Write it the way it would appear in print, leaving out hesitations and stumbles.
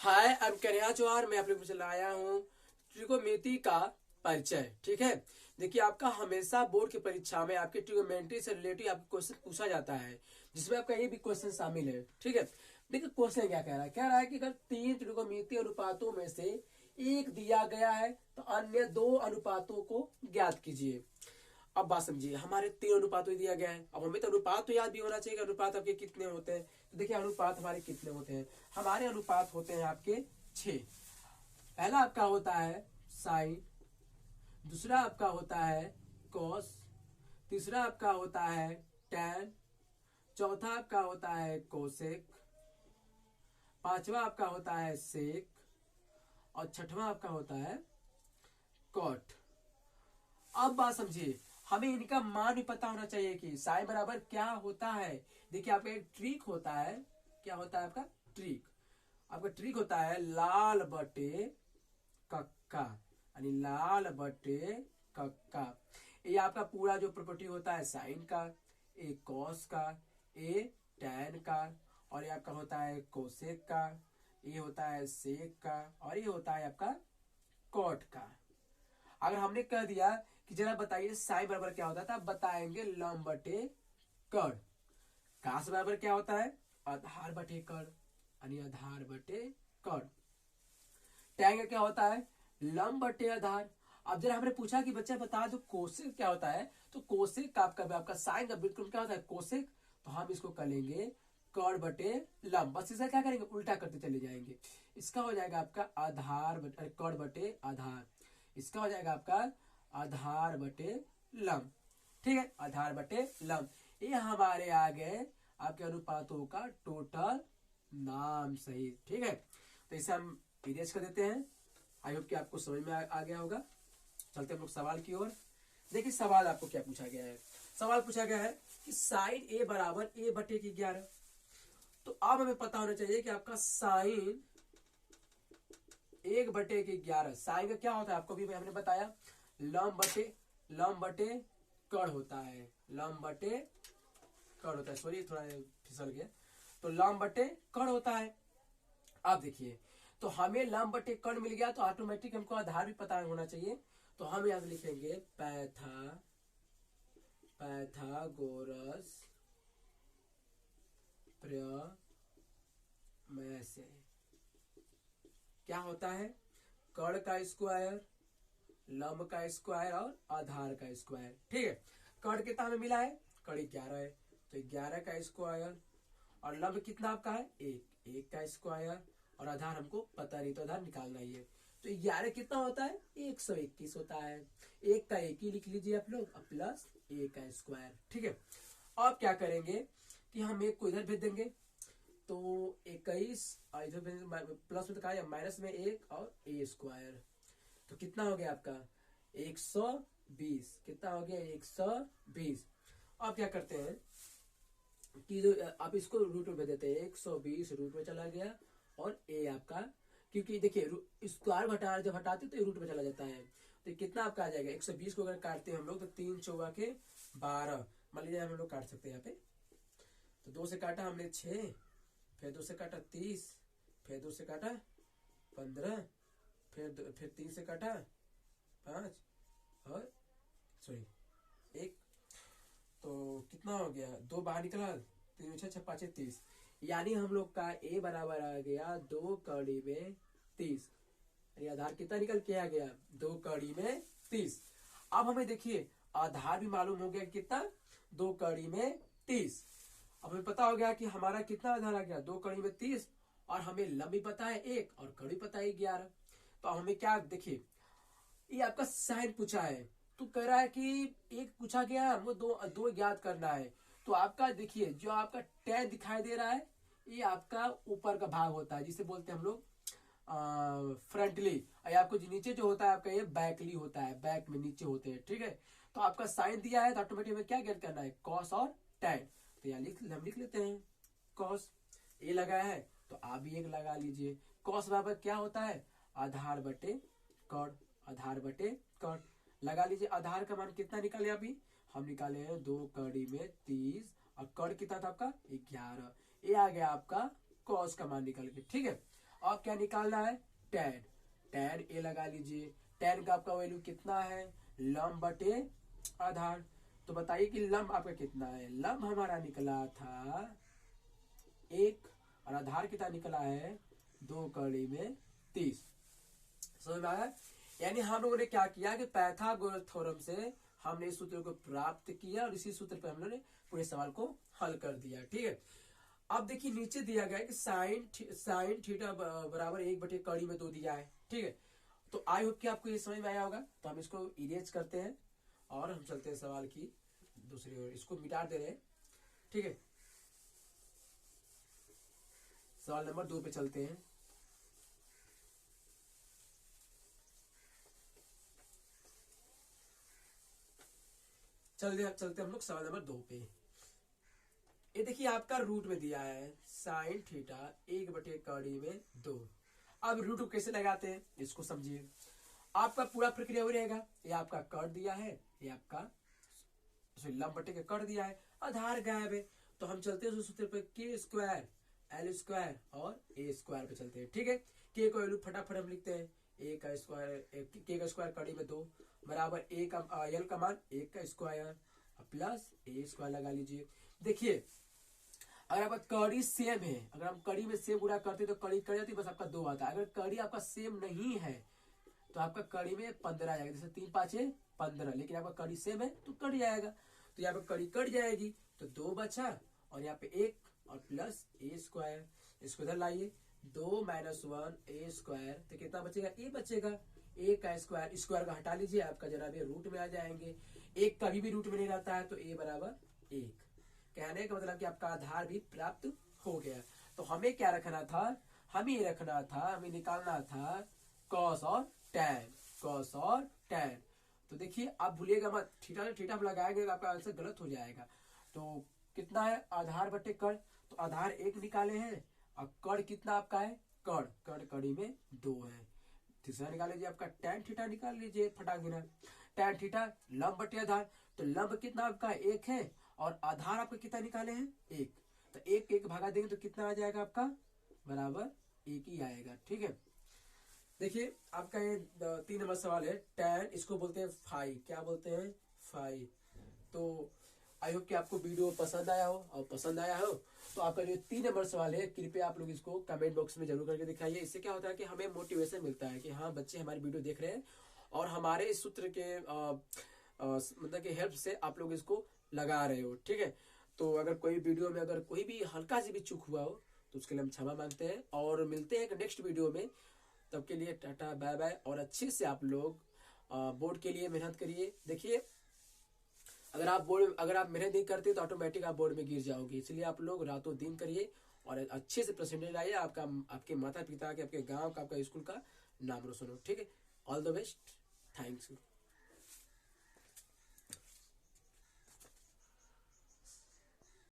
Hi, I am Kanhaiya जौहर। मैं आप लोगों को लाया हूँ ट्रिगोनोमेट्री का परिचय। ठीक है, देखिए आपका हमेशा बोर्ड की परीक्षा में आपके ट्रिगोनोमेट्री से रिलेटेड आपको क्वेश्चन पूछा जाता है, जिसमें आपका ये भी क्वेश्चन शामिल है। ठीक है, देखिए क्वेश्चन क्या कह रहा है कि अगर तीन त्रिकोणमितीय अनुपातों में से एक दिया गया है तो अन्य दो अनुपातों को ज्ञात कीजिए। अब बात समझिए, हमारे तीन अनुपात दिया गया है। अब हमें तो अनुपात तो याद भी होना चाहिए कि अनुपात आपके कितने होते हैं। तो देखिए अनुपात हमारे कितने होते हैं। हमारे अनुपात होते हैं आपके 6। पहला आपका होता है साइन, दूसरा आपका होता है कॉस, तीसरा आपका होता है टैन, चौथा आपका होता है कोसेक, पांचवा आपका होता है सेक और छठवां आपका होता है कॉट। अब बात समझिए, हमें इनका मान भी पता होना चाहिए कि साइन बराबर क्या होता है। देखिए आपका एक ट्रिक होता है। क्या होता है आपका ट्रिक? आपका ट्रिक होता है लाल बटे कक्का, यानी लाल बटे कक्का। ये आपका पूरा जो प्रॉपर्टी होता है साइन का, ए कॉस का, ए टैन का, और ये आपका होता है कोसेक का, ये होता है सेक का, और ये होता है आपका कॉट का। अगर हमने कह दिया कि जरा बताइए साइन बराबर क्या होता है, तो आप बताएंगे लंब बटे कर्ण। कास बराबर क्या होता है? आधार बटे कर्ण, यानी आधार बटे कर्ण। टैन का क्या होता है? लंब बटे आधार। अब जरा हमने पूछा कि बच्चा बता दो कोसेक क्या होता है, तो कोसेक का आपका साइन का व्युत्क्रम क्या होता है? कोसेक। तो हम इसको कर लेंगे कर्ण बटे लंब। बस इसका क्या करेंगे, उल्टा करते चले जाएंगे। इसका हो जाएगा आपका आधार बटे कर्ण बटे आधार, इसका हो जाएगा आपका आधार बटे लंब। ठीक है, आधार बटे लंब। ये हमारे आ गए आपके अनुपातों का टोटल नाम सही। ठीक है, तो इसे हम इरेज कर देते हैं। आई होप कि आपको समझ में आ गया होगा। चलते हम लोग सवाल की ओर। देखिए सवाल आपको क्या पूछा गया है। सवाल पूछा गया है कि साइन ए बराबर ए बटे की 11। तो अब हमें पता होना चाहिए कि आपका साइन 1/11। साइन का क्या होता है आपको भी हमने बताया, लंब बटे कर्ण होता है। लंब बटे कर्ण होता है, सॉरी थोड़ा फिसल गया। तो लंब बटे कर्ण होता है। अब देखिए, तो हमें लंब बटे कर्ण मिल गया, तो ऑटोमेटिक हमको आधार भी पता होना चाहिए। तो हम यहां लिखेंगे पैथागोरस प्रमेय से क्या होता है? कर्ण का स्क्वायर, लंब का स्क्वायर और आधार का स्क्वायर। ठीक है, कर्ण कितना हमें मिला है? कर्ण 11 है, तो 11 का स्क्वायर, और लंब कितना आपका है? एक का स्क्वायर, और आधार हमको पता नहीं तो आधार निकालना ही है। तो 11 कितना होता है? 121 होता है। एक का एक ही लिख लीजिए आप लोग, प्लस एक का स्क्वायर। ठीक है, अब क्या करेंगे कि हम एक को इधर भेज देंगे, तो 21 इधर प्लस में कहा माइनस में एक और ए स्क्वायर। तो कितना हो गया आपका? 120। कितना हो गया? 120। अब क्या करते हैं कि जो आप इसको रूट में भेज देते हैं, 120 रूट में चला गया, और ए आपका, क्योंकि देखिए स्क्वायर घटा जब हटाते तो रूट में चला जाता है। तो कितना आपका आ जाएगा? 120 को अगर काटते हैं हम लोग तो 3 चौवा के 12, मान लीजिए हम लोग काट सकते हैं यहाँ पे। तो 2 से काटा हमने 6, फिर 2 से काटा 30, फिर 2 से काटा 15, फिर 3 से काटा 5, और सॉरी 1। तो कितना हो गया? 2 बाहर निकला, 3 6 6 5 30, यानी हम लोग का ए बराबर आ गया 2 कड़ी में 30। आधार कितना निकल के आ गया? 2 कड़ी में 30। अब हमें देखिए आधार भी मालूम हो गया कितना? 2 कड़ी में 30। अब हमें पता हो गया कि हमारा कितना आधार आ गया? 2 कड़ी में 30, और हमें लंब भी पता है 1 और कड़ी पता है 11। तो हमें क्या, देखिए ये आपका साइन पूछा है, तो कह रहा है कि एक पूछा गया, हमको दो दो ज्ञात करना है। तो आपका देखिए जो आपका टैन दिखाई दे रहा है, ये आपका ऊपर का भाग होता है, जिसे बोलते हैं हम लोग फ्रंटली। आपको जो नीचे जो होता है आपका ये बैकली होता है, बैक में नीचे होते हैं। ठीक है, तो आपका साइन दिया है तो ऑटोमेटिक में क्या ज्ञात करना है? कॉस और टैन। तो यहाँ हम लिख लेते हैं कॉस। ए लगाया है तो आप भी एक लगा लीजिए। कॉस बराबर क्या होता है? आधार बटे कर्ण, आधार बटे कर्ण। लगा लीजिए, आधार का मान कितना निकाले? अभी हम निकाले हैं 2 कड़ी में 30, और कर्ण कितना था आपका? 11। ये आ गया आपका कॉस का मान निकल के। ठीक है, अब क्या निकालना है, tan। tan a लगा लीजिए। tan का आपका वैल्यू कितना है, लंब बटे आधार। तो बताइए कि लंब आपका कितना है, लंब हमारा निकला था 1 और आधार कितना निकला है 2 कड़ी में 30। समझ में आया। यानी हम लोगों ने क्या किया कि पाइथागोरस थ्योरम से हमने इस सूत्र को प्राप्त किया और इसी सूत्र पे हम लोगों ने पूरे सवाल को हल कर दिया। ठीक है, अब देखिए नीचे दिया गया है कि साइन थीटा बराबर 1 बटे कड़ी में 2 दिया है। ठीक है, तो आई होप कि आपको ये समझ में आया होगा। तो हम इसको इरेज करते हैं और हम चलते हैं सवाल की दूसरी ओर, इसको मिटा दे रहे हैं। ठीक है, सवाल नंबर 2 पे चलते हैं। चलते हम लोग सवाल नंबर 2 पे। ये देखिए आपका रूट में दिया है साइन थीटा 1 बटे कड़ी में 2। अब रूट को कैसे लगाते हैं इसको समझिए। आपका पूरा प्रक्रिया हो रहेगा, ये आपका कर दिया है, ये आपका लंब बटे के कर दिया है, आधार गायब है। तो हम चलते हैं उस सूत्र पे के स्क्वायर एल स्क्वायर और ए स्क्वायर पे चलते हैं। ठीक है, के को वैल्यू फटाफट हम लिखते हैं, ए का स्क्वायर, के का स्क्वायर कड़ी में 2 बराबर ए का एल का मान 1 का स्क्वायर प्लस ए स्क्वायर लगा लीजिए। देखिए अगर आपका कड़ी सेम है, अगर हम कड़ी में सेम गुणा करते तो कड़ी कट जाती, बस आपका 2 आता है। अगर कड़ी आपका सेम नहीं है तो आपका कड़ी में 15 आ जाएगा, जैसे 3 5 15, लेकिन आपका कड़ी सेम है तो कट जाएगा। तो यहाँ पे कड़ी कट जाएगी तो 2 बचा और यहाँ पे 1 और प्लस ए स्क्वायर, इसको इधर लाइए, 2 - 1 ए स्क्वायर, तो कितना बचेगा, ए बचेगा। ए का स्क्वायर, स्क्वायर का हटा लीजिए, आपका जनाब ये रूट में आ जाएंगे। एक कभी भी रूट में नहीं रहता है तो ए बराबर 1। कहने का मतलब कि आपका आधार भी प्राप्त हो गया। तो हमें क्या रखना था, हमें ये रखना था, हमें निकालना था कॉस और टैन, कॉस और टैन। तो देखिए आप भूलिएगा मत, थीटा से थीटा लगाएंगे आपका आंसर गलत हो जाएगा। तो कितना है आधार बटे कड़, तो आधार 1 निकाले हैं और कड़ कितना आपका है, कड़ कड़ी में 2 है। तीसरा निकाल लीजिए आपका टैन थीटा निकाल लीजिए फटाक देना। टैन थीटा लंब बटे आधार, तो लंब कितना आपका 1 है और आधार आपका कितना निकाले हैं 1, तो 1 भागा देंगे तो कितना आ जाएगा आपका बराबर 1 ही आएगा। ठीक है, देखिए आपका ये 3 नंबर सवाल है, टैन इसको बोलते हैं फाई, क्या बोलते हैं फाई। तो आई होप कि आपको वीडियो पसंद आया हो, और पसंद आया हो तो आपका जो 3 नंबर सवाल है कृपया आप लोग इसको कमेंट बॉक्स में जरूर करके दिखाइए। इससे क्या होता है कि हमें मोटिवेशन मिलता है कि हाँ बच्चे हमारी वीडियो देख रहे हैं और हमारे इस सूत्र के मतलब कि हेल्प से आप लोग इसको लगा रहे हो। ठीक है, तो अगर कोई वीडियो में अगर कोई भी हल्का सी भी चूक हुआ हो तो उसके लिए हम क्षमा मांगते हैं और मिलते हैं नेक्स्ट वीडियो में। तब के लिए टाटा बाय बाय, और अच्छे से आप लोग बोर्ड के लिए मेहनत करिए। देखिए अगर आप मेहनत नहीं करते तो ऑटोमेटिक आप बोर्ड में गिर जाओगे, इसलिए आप लोग रातों दिन करिए और अच्छे से परसेंटेज लाइए, आपका आपके माता पिता के, आपके गांव का, आपका स्कूल का नाम रोशन हो। ठीक है, ऑल द बेस्ट, थैंक्स।